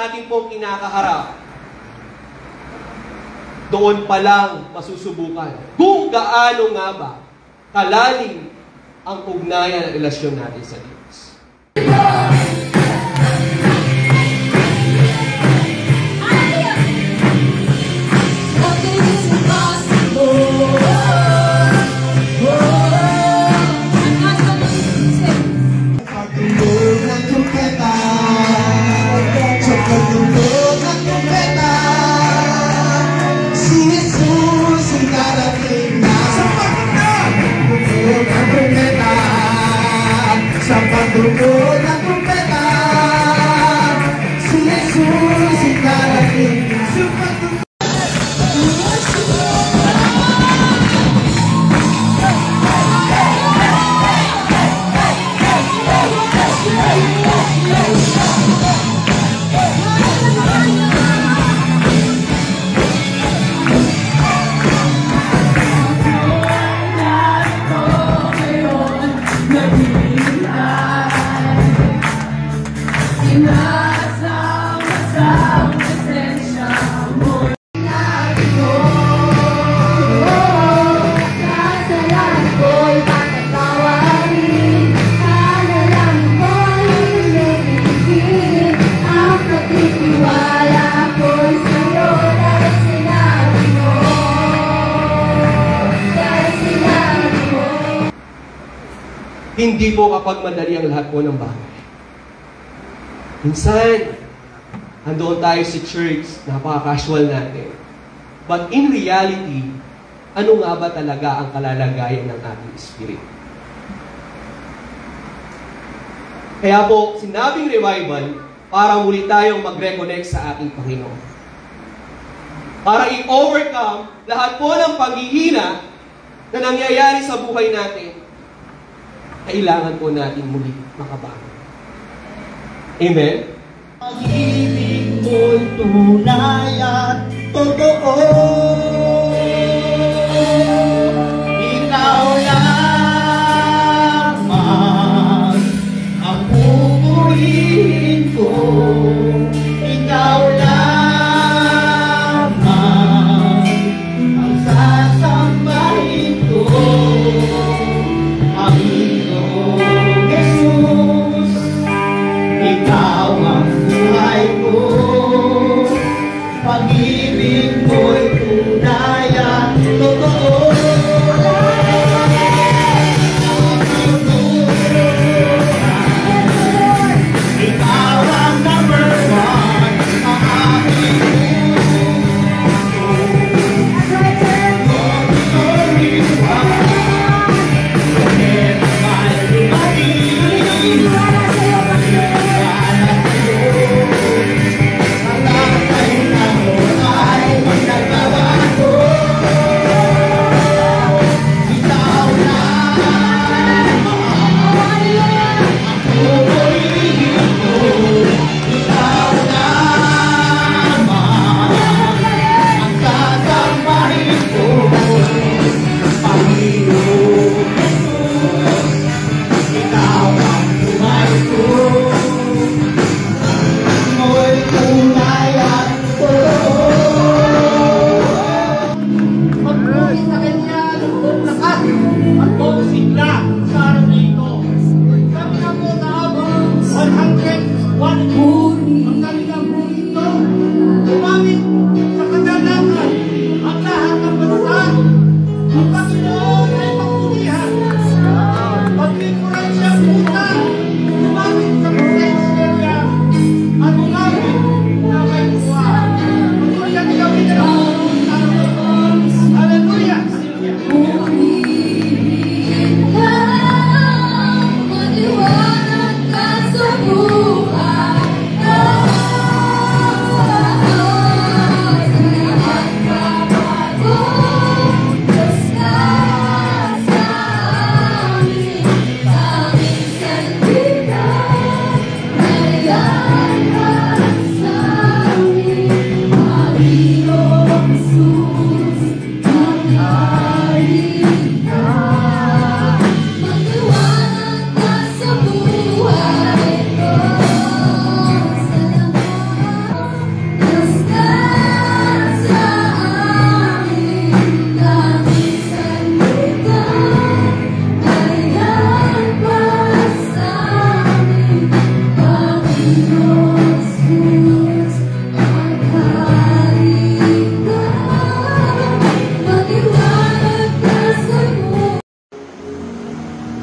natin pong kinakaharap, doon pa lang masusubukan kung gaano nga ba kalalim ang ugnayan at relasyon natin sa Diyos. Hindi po kapag madali ang lahat po ng bagay. Minsan, andoon tayo sa church, napaka-casual natin. But in reality, ano nga ba talaga ang kalalagayan ng ating spirit? Kaya po, sinabing revival, para muli tayong mag-reconnect sa ating Panginoon. Para i-overcome lahat po ng paghihina na nangyayari sa buhay natin, kailangan po natin muli makabangon. Amen? Pag-ibig mo'y tunay at totoo. Ikaw lamang ang pupurihin ko. Ikaw lamang ang sasambahin ko. Ikaw ang buhay ko, pag-ibig mo'y tunay.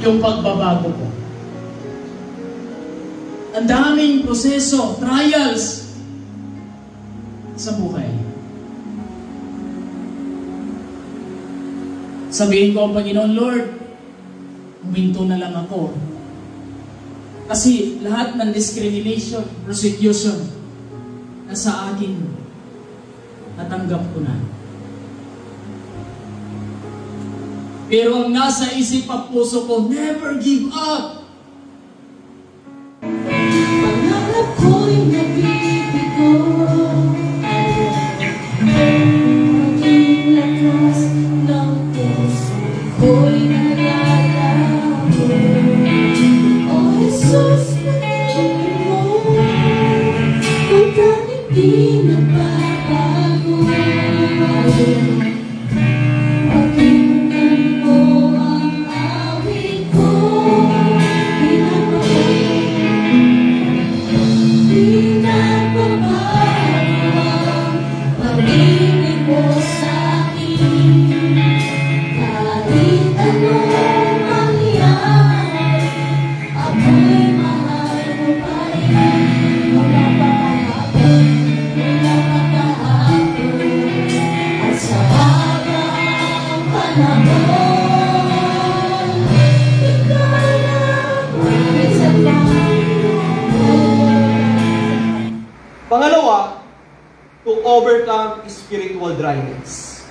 yung pagbabago ko. Ang daming proseso, trials sa buhay. Sabihin ko, Panginoon Lord, huminto na lang ako. Kasi lahat ng discrimination, persecution, na sa akin, natanggap ko na. Pero ang nasa isip at puso ko, never give up. Pangarap ko'y nabibigo, maging lakas ng puso ko'y nalalago. O Jesus, pagkain mo, ang tanging di nagbabago. Pakinggan mo ang awit ko, Pangalawa, to overcome spiritual dryness.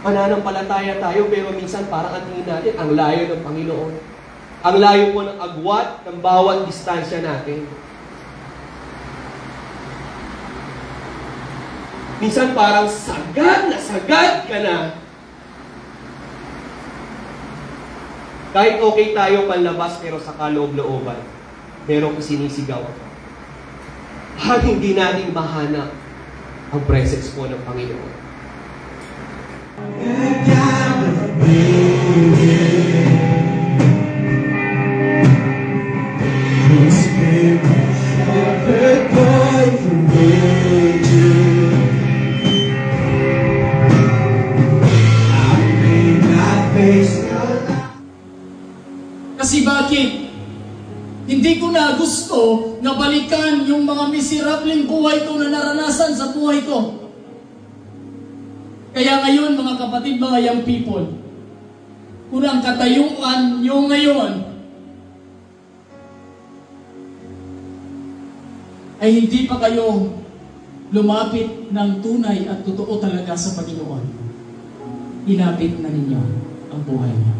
Mananampalataya tayo pero minsan parang ang tingin natin ang layo ng Panginoon. Ang layo po ng agwat ng bawat distansya natin. Minsan parang sagad ka na. Kahit okay tayo panlabas pero sa kaloob-looban, merong sinisigaw. Hindi natin mahanap ang presence po ng Panginoon. Kasi bakit? Hindi ko na gusto na balikan yung mga miserableng buhay ko na naranasan sa buhay ko. Kaya ngayon, mga kapatid, mga young people, kung ang katayuan nyo ngayon ay hindi pa kayo lumapit ng tunay at totoo talaga sa Panginoon, ilapit na ninyo ang buhay niyo.